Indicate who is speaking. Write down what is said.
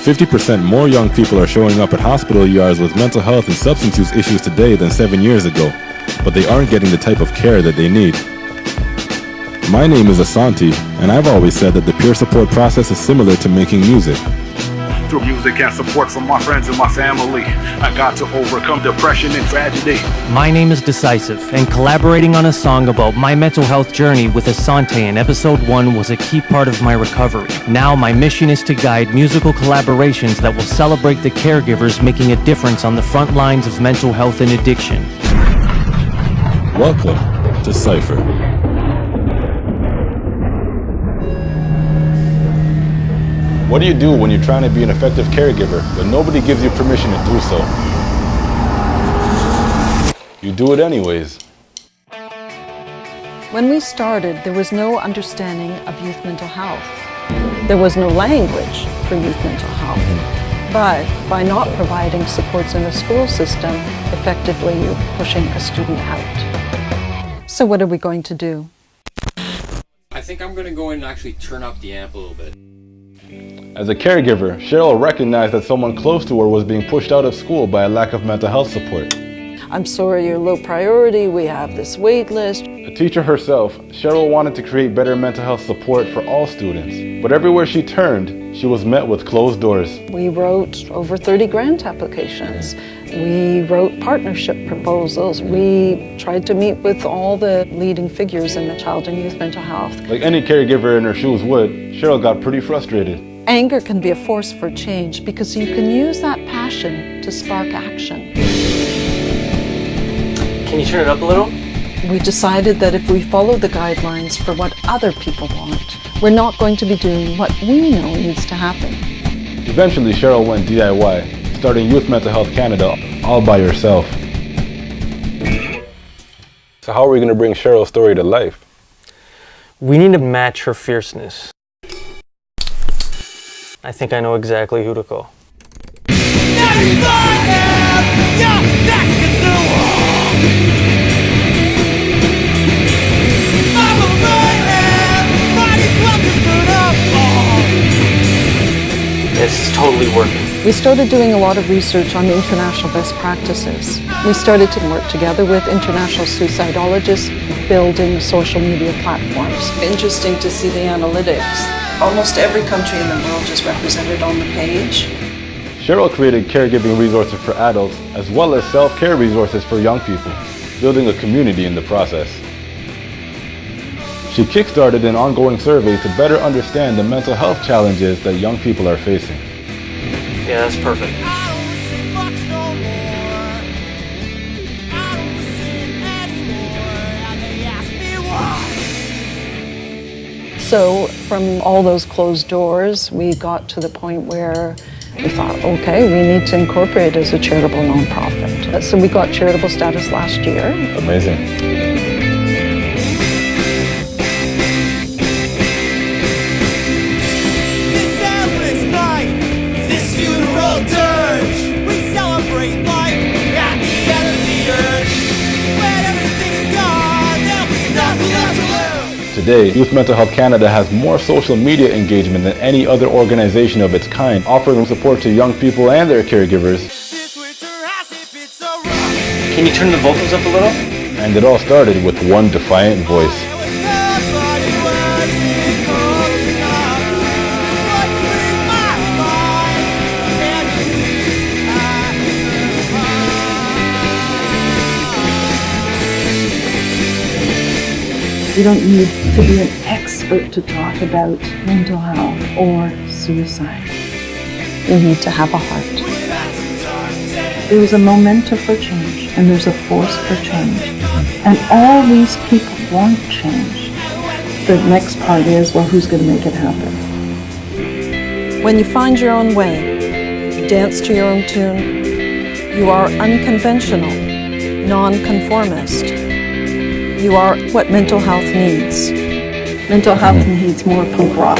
Speaker 1: 50% more young people are showing up at hospital ERs with mental health and substance use issues today than 7 years ago, but they aren't getting the type of care that they need. My name is Asante, and I've always said that the peer support process is similar to making music.
Speaker 2: Through music and support from my friends and my family, I got to overcome depression and tragedy.
Speaker 3: My name is Decisive, and collaborating on a song about my mental health journey with Asante in episode 1 was a key part of my recovery. Now my mission is to guide musical collaborations that will celebrate the caregivers making a difference on the front lines of mental health and addiction.
Speaker 1: Welcome to Cypher. What do you do when you're trying to be an effective caregiver, but nobody gives you permission to do so? You do it anyways.
Speaker 4: When we started, there was no understanding of youth mental health. There was no language for youth mental health. But by not providing supports in the school system, effectively you're pushing a student out. So what are we going to do?
Speaker 5: I think I'm going to go in and actually turn up the amp a little bit.
Speaker 1: As a caregiver, Sheryl recognized that someone close to her was being pushed out of school by a lack of mental health support.
Speaker 4: I'm sorry, you're low priority, we have this wait list.
Speaker 1: A teacher herself, Sheryl wanted to create better mental health support for all students. But everywhere she turned, she was met with closed doors.
Speaker 4: We wrote over 30 grant applications. We wrote partnership proposals. We tried to meet with all the leading figures in the child and youth mental health.
Speaker 1: Like any caregiver in her shoes would, Sheryl got pretty frustrated.
Speaker 4: Anger can be a force for change because you can use that passion to spark action.
Speaker 3: Can you turn it up a little?
Speaker 4: We decided that if we follow the guidelines for what other people want, we're not going to be doing what we know needs to happen.
Speaker 1: Eventually, Sheryl went DIY, starting Youth Mental Health Canada all by herself. So how are we going to bring Sheryl's story to life?
Speaker 3: We need to match her fierceness. I think I know exactly who to call. This is totally working.
Speaker 4: We started doing a lot of research on international best practices. We started to work together with international suicidologists, building social media platforms. Interesting to see the analytics. Almost every country in the world is represented on the page.
Speaker 1: Sheryl created caregiving resources for adults as well as self-care resources for young people, building a community in the process. She kickstarted an ongoing survey to better understand the mental health challenges that young people are facing.
Speaker 3: Yeah, that's perfect.
Speaker 4: So from all those closed doors, we got to the point where we thought, okay, we need to incorporate it as a charitable nonprofit. So we got charitable status last year.
Speaker 1: Amazing. Today, Youth Mental Health Canada has more social media engagement than any other organization of its kind, offering support to young people and their caregivers.
Speaker 3: Can you turn the vocals up a little?
Speaker 1: And it all started with one defiant voice.
Speaker 6: You don't need to be an expert to talk about mental health or suicide.
Speaker 4: You need to have a heart.
Speaker 6: There's a momentum for change and there's a force for change. And all these people want change. The next part is, well, who's going to make it happen?
Speaker 4: When you find your own way, dance to your own tune, you are unconventional, non-conformist. You are what mental health needs.
Speaker 6: Mental health needs more punk rock.